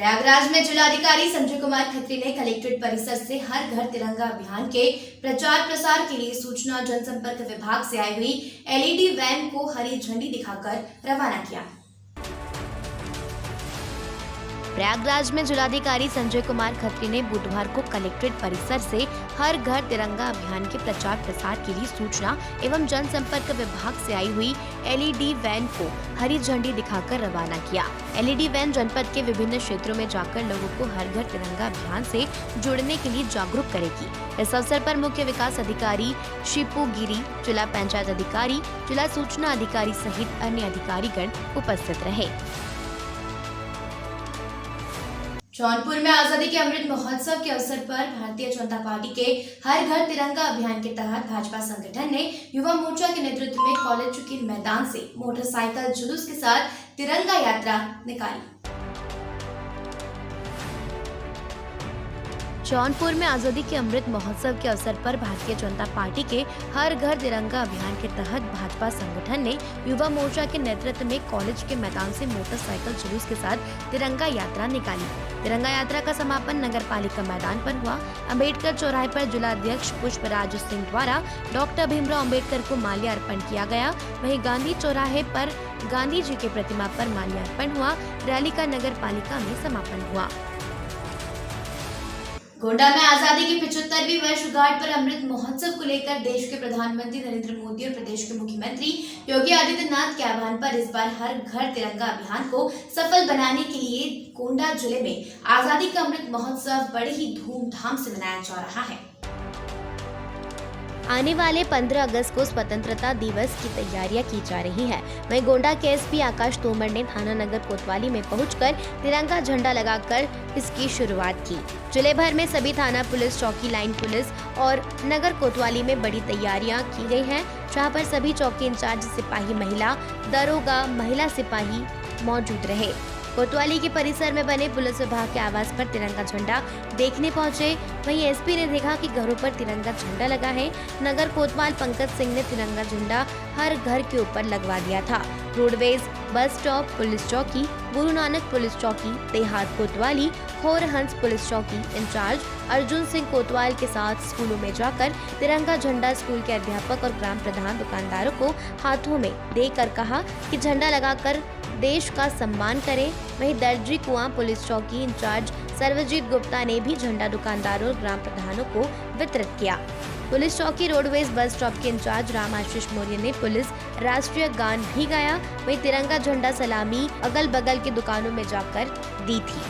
प्रयागराज में जिलाधिकारी संजय कुमार खत्री ने कलेक्ट्रेट परिसर से हर घर तिरंगा अभियान के प्रचार प्रसार के लिए सूचना और जनसंपर्क विभाग से आई हुई एलईडी वैन को हरी झंडी दिखाकर रवाना किया। प्रयागराज में जिलाधिकारी संजय कुमार खत्री ने बुधवार को कलेक्ट्रेट परिसर से हर घर तिरंगा अभियान के प्रचार प्रसार के लिए सूचना एवं जनसंपर्क विभाग से आई हुई एलईडी वैन को हरी झंडी दिखाकर रवाना किया। एलईडी वैन जनपद के विभिन्न क्षेत्रों में जाकर लोगों को हर घर तिरंगा अभियान से जुड़ने के लिए जागरूक करेगी। इस अवसर पर मुख्य विकास अधिकारी शिपू गिरी, जिला पंचायत अधिकारी, जिला सूचना अधिकारी सहित अन्य अधिकारीगण उपस्थित रहे। जौनपुर में आजादी के अमृत महोत्सव के अवसर पर भारतीय जनता पार्टी के हर घर तिरंगा अभियान के तहत भाजपा संगठन ने युवा मोर्चा के नेतृत्व में कॉलेज के मैदान से मोटरसाइकिल जुलूस के साथ तिरंगा यात्रा निकाली। जौनपुर में आजादी के अमृत महोत्सव के अवसर पर भारतीय जनता पार्टी के हर घर तिरंगा अभियान के तहत भाजपा संगठन ने युवा मोर्चा के नेतृत्व में कॉलेज के मैदान से मोटरसाइकिल जुलूस के साथ तिरंगा यात्रा निकाली। तिरंगा यात्रा का समापन नगर पालिका मैदान पर हुआ। अम्बेडकर चौराहे पर जिला अध्यक्ष पुष्पराज सिंह द्वारा डॉक्टर भीमराव अम्बेडकर को माल्यार्पण किया गया। वहीं गांधी चौराहे पर गांधी जी की प्रतिमा पर माल्यार्पण हुआ। रैली का नगर पालिका में समापन हुआ। गोंडा में आजादी की 75वीं वर्षगांठ पर अमृत महोत्सव को लेकर देश के प्रधानमंत्री नरेंद्र मोदी और प्रदेश के मुख्यमंत्री योगी आदित्यनाथ के आह्वान पर इस बार हर घर तिरंगा अभियान को सफल बनाने के लिए गोंडा जिले में आजादी का अमृत महोत्सव बड़े ही धूमधाम से मनाया जा रहा है। आने वाले 15 अगस्त को स्वतंत्रता दिवस की तैयारियां की जा रही है। वहीं गोंडा के एसपी आकाश तोमर ने थाना नगर कोतवाली में पहुंचकर तिरंगा झंडा लगाकर इसकी शुरुआत की। जिले भर में सभी थाना पुलिस चौकी, लाइन पुलिस और नगर कोतवाली में बड़ी तैयारियां की गई हैं, जहां पर सभी चौकी इंचार्ज सिपाही महिला, दरोगा, महिला सिपाही मौजूद रहे। कोतवाली के परिसर में बने पुलिस विभाग के आवास पर तिरंगा झंडा देखने पहुंचे। वहीं एसपी ने देखा कि घरों पर तिरंगा झंडा लगा है। नगर कोतवाल पंकज सिंह ने तिरंगा झंडा हर घर के ऊपर लगवा दिया था। रोडवेज, बस स्टॉप पुलिस चौकी, गुरु नानक पुलिस चौकी, देहात कोतवाली, खोरहंस पुलिस चौकी इंचार्ज अर्जुन सिंह कोतवाल के साथ स्कूलों में जाकर तिरंगा झंडा स्कूल के अध्यापक और ग्राम प्रधान दुकानदारों को हाथों में देकर कहा कि झंडा लगाकर देश का सम्मान करें। वहीं दर्जी कुआं पुलिस चौकी इंचार्ज सर्वजीत गुप्ता ने भी झंडा दुकानदारों और ग्राम प्रधानों को वितरित किया। पुलिस चौकी रोडवेज बस स्टॉप के इंचार्ज राम आशीष मौर्य ने पुलिस राष्ट्रीय गान भी गाया। वहीं तिरंगा झंडा सलामी अगल बगल की दुकानों में जाकर दी थी।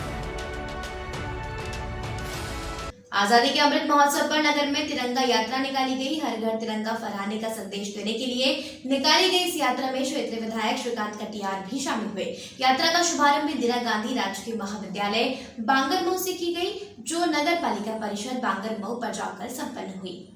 आजादी के अमृत महोत्सव पर नगर में तिरंगा यात्रा निकाली गई। हर घर तिरंगा फहराने का संदेश देने के लिए निकाली गई इस यात्रा में क्षेत्रीय विधायक श्रीकांत कटियार भी शामिल हुए। यात्रा का शुभारंभ इंदिरा गांधी राजकीय महाविद्यालय बांगरमऊ से की गई, जो नगर पालिका परिषद बांगरमऊ पर जाकर संपन्न हुई।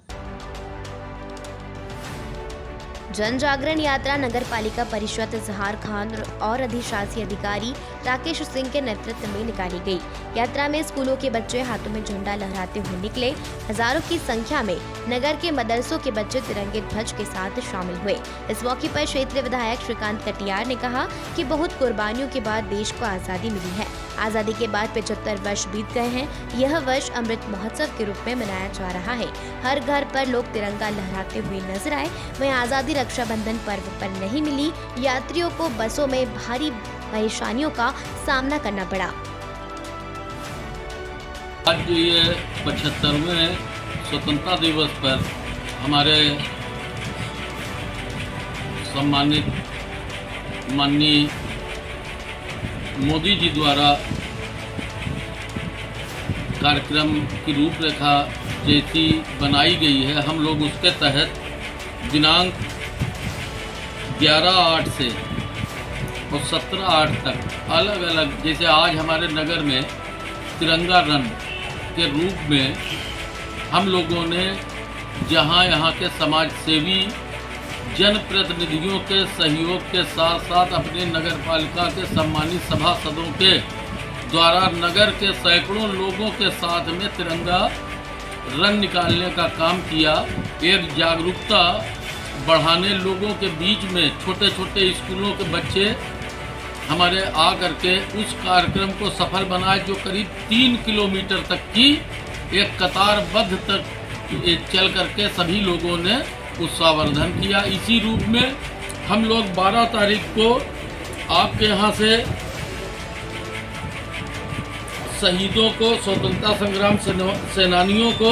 जन जागरण यात्रा नगर पालिका परिषद इजहार खान और अधिशासी अधिकारी राकेश सिंह के नेतृत्व में निकाली गई। यात्रा में स्कूलों के बच्चे हाथों में झंडा लहराते हुए निकले। हजारों की संख्या में नगर के मदरसों के बच्चे तिरंगे ध्वज के साथ शामिल हुए। इस मौके पर क्षेत्रीय विधायक श्रीकांत कटियार ने कहा कि बहुत कुर्बानियों के बाद देश को आजादी मिली है। आजादी के बाद 75 वर्ष बीत गए हैं। यह वर्ष अमृत महोत्सव के रूप में मनाया जा रहा है। हर घर पर लोग तिरंगा लहराते हुए नजर आए। वहीं आजादी रक्षाबंधन पर्व पर नहीं मिली यात्रियों को बसों में भारी परेशानियों का सामना करना पड़ा। आज ये 75वें स्वतंत्रता दिवस पर हमारे सम्मानित माननीय मोदी जी द्वारा कार्यक्रम की रूपरेखा जैसी बनाई गई है, हम लोग उसके तहत दिनांक 11/8 से और 17/8 तक अलग अलग, जैसे आज हमारे नगर में तिरंगा रन के रूप में हम लोगों ने जहां यहाँ के समाज सेवी जनप्रतिनिधियों के सहयोग के साथ साथ अपने नगर पालिका के सम्मानित सभासदों के द्वारा नगर के सैकड़ों लोगों के साथ में तिरंगा रन निकालने का काम किया। एक जागरूकता बढ़ाने लोगों के बीच में छोटे छोटे स्कूलों के बच्चे हमारे आ करके उस कार्यक्रम को सफल बनाए, जो करीब 3 किलोमीटर तक की एक कतारबद्ध तक चल करके सभी लोगों ने उत्साहवर्धन किया। इसी रूप में हम लोग 12 तारीख को आपके यहाँ से शहीदों को, स्वतंत्रता संग्राम सेनानियों को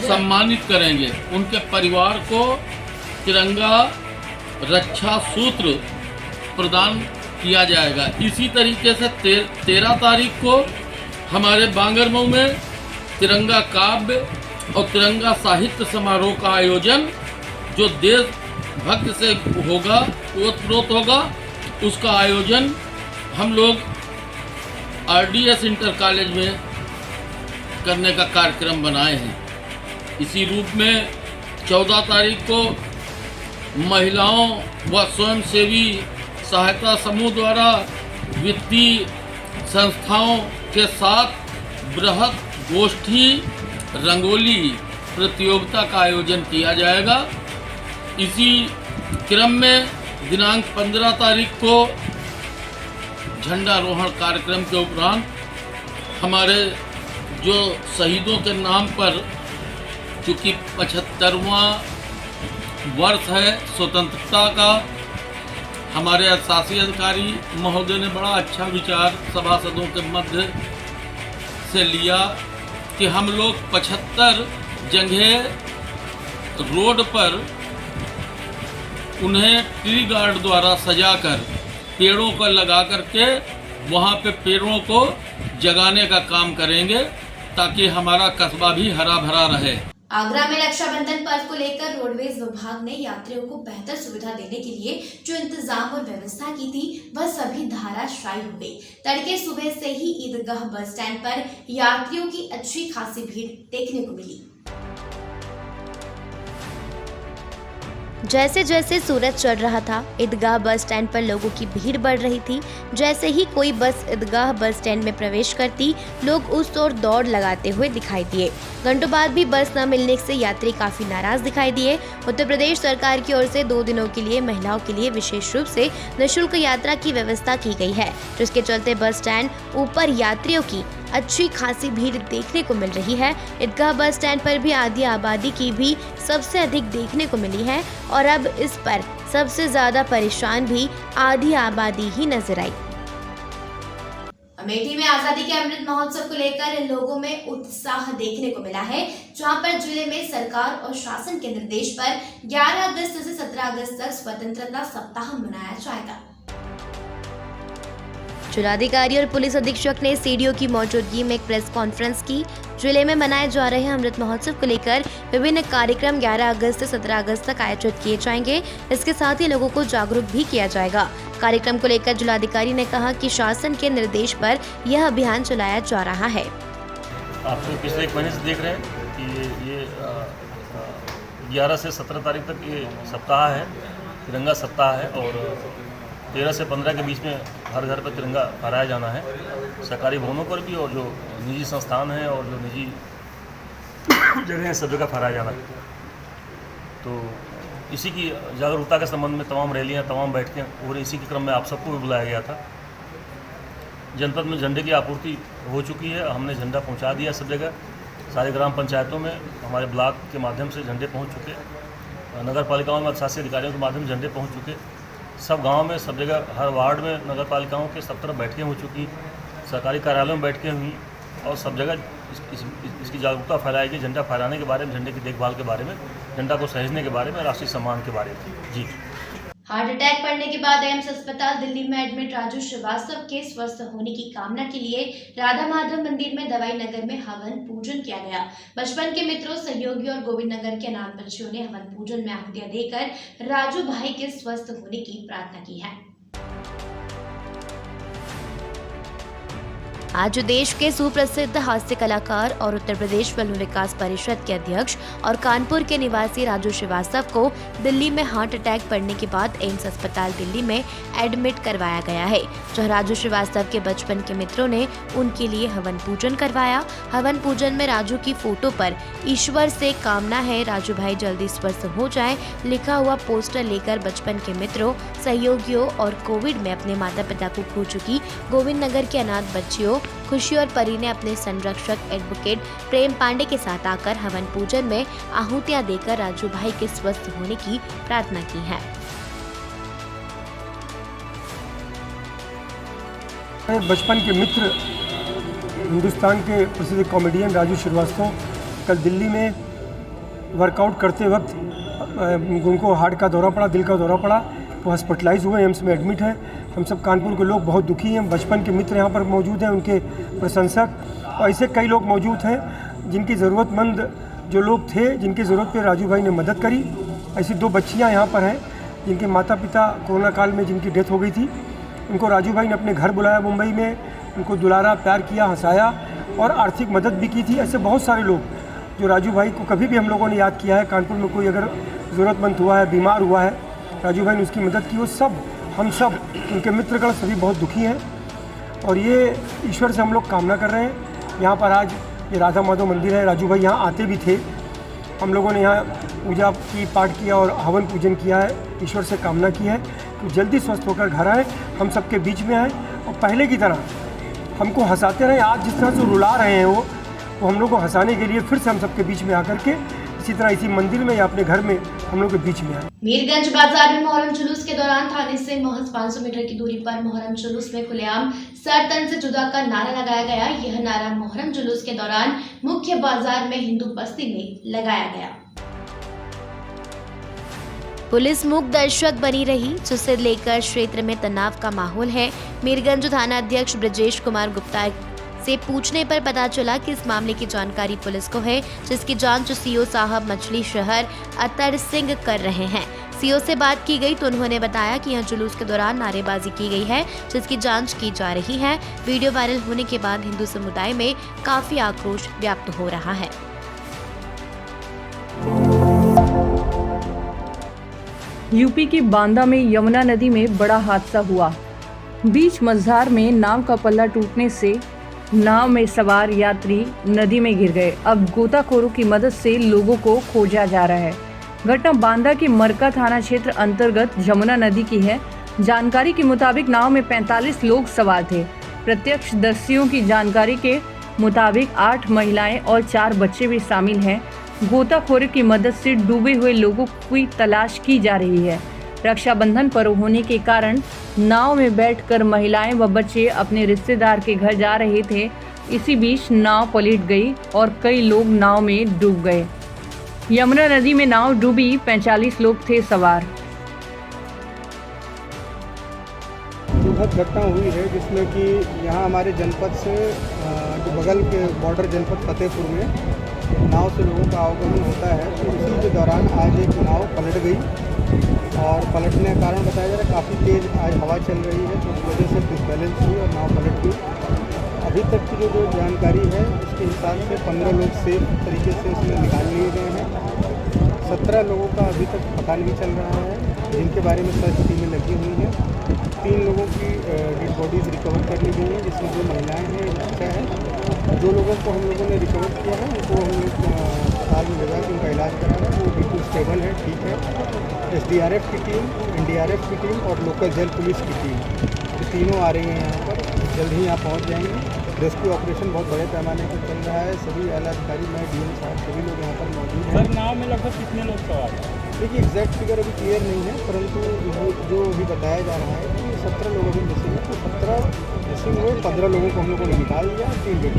सम्मानित करेंगे। उनके परिवार को तिरंगा रक्षा सूत्र प्रदान किया जाएगा। इसी तरीके से 13 तारीख को हमारे बांगरमऊ में तिरंगा काव्य और तिरंगा साहित्य समारोह का आयोजन, जो देशभक्त से होगा, ओतप्रोत होगा, उसका आयोजन हम लोग RDS इंटर कॉलेज में करने का कार्यक्रम बनाए हैं। इसी रूप में 14 तारीख को महिलाओं व स्वयंसेवी सहायता समूह द्वारा वित्तीय संस्थाओं के साथ बृहद गोष्ठी रंगोली प्रतियोगिता का आयोजन किया जाएगा। इसी क्रम में दिनांक 15 तारीख को झंडारोहण कार्यक्रम के उपरांत हमारे जो शहीदों के नाम पर, चूँकि 75वां वर्ष है स्वतंत्रता का, हमारे शासी अधिकारी महोदय ने बड़ा अच्छा विचार सभासदों के मध्य से लिया कि हम लोग 75 जगह रोड पर उन्हें ट्री गार्ड द्वारा सजाकर पेड़ों को लगा करके वहाँ पे पेड़ों को जगाने का काम करेंगे, ताकि हमारा कस्बा भी हरा भरा रहे। आगरा में रक्षाबंधन पर्व को लेकर रोडवेज विभाग ने यात्रियों को बेहतर सुविधा देने के लिए जो इंतजाम और व्यवस्था की थी, वह सभी धाराशायी हो गई। तड़के सुबह से ही ईदगाह बस स्टैंड पर यात्रियों की अच्छी खासी भीड़ देखने को मिली। जैसे जैसे सूरज चढ़ रहा था, ईदगाह बस स्टैंड पर लोगों की भीड़ बढ़ रही थी। जैसे ही कोई बस ईदगाह बस स्टैंड में प्रवेश करती, लोग उस ओर दौड़ लगाते हुए दिखाई दिए। घंटों बाद भी बस न मिलने से यात्री काफी नाराज दिखाई दिए। उत्तर प्रदेश सरकार की ओर से 2 दिनों के लिए महिलाओं के लिए विशेष रूप से निःशुल्क यात्रा की व्यवस्था की गई है, जिसके चलते बस स्टैंड ऊपर यात्रियों की अच्छी खासी भीड़ देखने को मिल रही है। ईदगाह बस स्टैंड पर भी आधी आबादी की भी सबसे अधिक देखने को मिली है और अब इस पर सबसे ज्यादा परेशान भी आधी आबादी ही नजर आई। अमेठी में आजादी के अमृत महोत्सव को लेकर लोगों में उत्साह देखने को मिला है, जहां पर जिले में सरकार और शासन के निर्देश पर 11 अगस्त से 17 अगस्त तक स्वतंत्रता सप्ताह मनाया जाएगा। जिलाधिकारी और पुलिस अधीक्षक ने सीडीओ की मौजूदगी में एक प्रेस कॉन्फ्रेंस की। जिले में मनाए जा रहे अमृत महोत्सव को लेकर विभिन्न कार्यक्रम 11 अगस्त से 17 अगस्त तक आयोजित किए जाएंगे। इसके साथ ही लोगों को जागरूक भी किया जाएगा। कार्यक्रम को लेकर जिलाधिकारी ने कहा कि शासन के निर्देश पर यह अभियान चलाया जा रहा है। आप लोग पिछले 1 महीने से देख रहे हैं कि ये 11 से 17 तारीख तक ये सप्ताह है, तिरंगा सप्ताह है, और 13 से 15 के बीच में हर घर पर तिरंगा फहराया जाना है, सरकारी भवनों पर भी, और जो निजी संस्थान हैं और जो निजी जगह हैं सब जगह फहराया जाना है। तो इसी की जागरूकता के संबंध में तमाम रैलियां, तमाम बैठकें, और इसी के क्रम में आप सबको भी बुलाया गया था। जनपद में झंडे की आपूर्ति हो चुकी है, हमने झंडा पहुंचा दिया सब जगह। सारे ग्राम पंचायतों में हमारे ब्लॉक के माध्यम से झंडे पहुंच चुके, नगर पालिकाओं में शासी अधिकारियों के माध्यम से झंडे पहुंच चुके, सब गांव में, सब जगह, हर वार्ड में नगर पालिकाओं के सब तरफ बैठकें हो चुकी, सरकारी कार्यालयों में बैठकें हुई, और सब जगह इसकी जागरूकता फैलाई गई, झंडा फहराने के बारे में, झंडे की देखभाल के बारे में, झंडा को सहेजने के बारे में, राष्ट्रीय सम्मान के बारे में। जी। हार्ट अटैक पड़ने के बाद एम्स अस्पताल दिल्ली में एडमिट राजू श्रीवास्तव के स्वस्थ होने की कामना के लिए राधा माधव मंदिर में दवाई नगर में हवन पूजन किया गया। बचपन के मित्रों, सहयोगी और गोविंद नगर के अनाथ बच्चियों ने हवन पूजन में आहुतियां देकर राजू भाई के स्वस्थ होने की प्रार्थना की है। आज देश के सुप्रसिद्ध हास्य कलाकार और उत्तर प्रदेश फिल्म विकास परिषद के अध्यक्ष और कानपुर के निवासी राजू श्रीवास्तव को दिल्ली में हार्ट अटैक पड़ने के बाद एम्स अस्पताल दिल्ली में एडमिट करवाया गया है, जहां राजू श्रीवास्तव के बचपन के मित्रों ने उनके लिए हवन पूजन करवाया। हवन पूजन में राजू की फोटो पर ईश्वर से कामना है राजू भाई जल्दी स्वस्थ हो जाए लिखा हुआ पोस्टर लेकर बचपन के मित्रों, सहयोगियों और कोविड में अपने माता पिता को खो चुकी गोविंद नगर के अनाथ बच्चियों खुशी और परी ने अपने संरक्षक एडवोकेट प्रेम पांडे के साथ आकर हवन पूजन में आहुतियां देकर राजू भाई के स्वस्थ होने की प्रार्थना की है। बचपन के मित्र हिंदुस्तान के प्रसिद्ध कॉमेडियन राजू श्रीवास्तव कल दिल्ली में वर्कआउट करते वक्त उनको हार्ट का दौरा पड़ा, दिल का दौरा पड़ा, वो हॉस्पिटलाइज हुए, एम्स में एडमिट है। हम सब कानपुर के लोग बहुत दुखी हैं। बचपन के मित्र यहाँ पर मौजूद हैं, उनके प्रशंसक और ऐसे कई लोग मौजूद हैं जिनकी ज़रूरतमंद जो लोग थे, जिनकी ज़रूरत पे राजू भाई ने मदद करी। ऐसी 2 बच्चियाँ यहाँ पर हैं जिनके माता पिता कोरोना काल में जिनकी डेथ हो गई थी। उनको राजू भाई ने अपने घर बुलाया मुंबई में, उनको दुलारा, प्यार किया, हंसाया और आर्थिक मदद भी की थी। ऐसे बहुत सारे लोग जो राजू भाई को कभी भी हम लोगों ने याद किया है। कानपुर में कोई अगर ज़रूरतमंद हुआ है, बीमार हुआ है, राजू भाई ने उसकी मदद की। वो सब, हम सब, उनके मित्रगण सभी बहुत दुखी हैं और ये ईश्वर से हम लोग कामना कर रहे हैं। यहाँ पर आज ये राधा माधव मंदिर है, राजू भाई यहाँ आते भी थे। हम लोगों ने यहाँ पूजा की, पाठ किया और हवन पूजन किया है, ईश्वर से कामना की है कि जल्दी स्वस्थ होकर घर आए, हम सबके बीच में आए और पहले की तरह हमको हंसाते रहे। आज जिस तरह से रुला रहे हैं वो हम लोग को हंसाने के लिए फिर से हम सबके बीच में आकर के इसी तरह इसी मंदिर में या अपने घर में हम लोग के बीच में आए। मीरगंज बाजार में मोहर्रम जुलूस के दौरान थाने से महज 500 मीटर की दूरी पर मोहर्रम जुलूस में खुलेआम सर तन से जुदा का नारा लगाया गया। यह नारा मोहर्रम जुलूस के दौरान मुख्य बाजार में हिंदू बस्ती में लगाया गया। पुलिस मूक दर्शक बनी रही, जिसे लेकर क्षेत्र में तनाव का माहौल है। मीरगंज थाना अध्यक्ष ब्रजेश कुमार गुप्ता से पूछने पर पता चला कि इस मामले की जानकारी पुलिस को है, जिसकी जांच सीओ साहब मछली शहर अतर सिंह कर रहे हैं। सीओ से बात की गई तो उन्होंने बताया कि यहां जुलूस के दौरान नारेबाजी की गई है, जिसकी जांच की जा रही है। वीडियो वायरल होने के बाद हिंदू समुदाय में काफी आक्रोश व्याप्त हो रहा है। यूपी की बांदा में यमुना नदी में बड़ा हादसा हुआ। बीच मझधार में नाव का पल्ला टूटने से नाव में सवार यात्री नदी में गिर गए। अब गोताखोरों की मदद से लोगों को खोजा जा रहा है। घटना बांदा के मरका थाना क्षेत्र अंतर्गत यमुना नदी की है। जानकारी के मुताबिक नाव में 45 लोग सवार थे। प्रत्यक्षदर्शियों की जानकारी के मुताबिक 8 महिलाएं और 4 बच्चे भी शामिल हैं। गोताखोरों की मदद से डूबे हुए लोगों की तलाश की जा रही है। रक्षाबंधन पर्व होने के कारण नाव में बैठकर महिलाएं व बच्चे अपने रिश्तेदार के घर जा रहे थे। इसी बीच नाव पलट गई और कई लोग नाव में डूब गए। यमुना नदी में नाव डूबी, 45 लोग थे सवार। दुखद घटना हुई है जिसमें कि यहाँ हमारे जनपद से जो बगल के बॉर्डर जनपद फतेहपुर में नाव से लोगों का आवागमन होता है। तो इसी के दौरान आज एक नाव पलट गई और पलटने का कारण बताया जा रहा है काफ़ी तेज़ आज हवा चल रही है, तो उस वजह से डिसबैलेंस हुई और नाव पलट गई। अभी तक की जो जानकारी है उसके हिसाब से 15 लोग सेफ तरीके से उसमें निकाल लिए गए हैं। 17 लोगों का अभी तक पता नहीं चल रहा है, जिनके बारे में सर्च टीमें लगी हुई हैं। 3 लोगों की डेड बॉडीज़ रिकवर कर ली गई हैं, जिसमें 2 महिलाएँ हैं, एक बच्चा है। जो लोगों को हम लोगों ने रिकवर किया है उनको हम लोग अस्पताल में जगह उनका इलाज करा है, वो बिल्कुल स्टेबल है, ठीक है। SDRF की टीम, NDRF की टीम और लोकल जल पुलिस की टीम, ये तीनों आ रही हैं यहाँ पर, जल्द ही यहाँ पहुँच जाएंगे। रेस्क्यू ऑपरेशन बहुत बड़े पैमाने पर चल रहा है। सभी आला अधिकारी, मैं DM साहब, सभी लोग यहाँ पर मौजूद हैं। सर, नाव में लगभग कितने लोग सवार हैं? देखिए एग्जैक्ट फिगर अभी क्लियर नहीं है, परंतु जो अभी बताया जा रहा है कि 17 लोग अभी मिसिंग है। तो 17 मिसिंग हुए, 15 लोगों को हम लोगों ने निकाल दिया, 3 डेड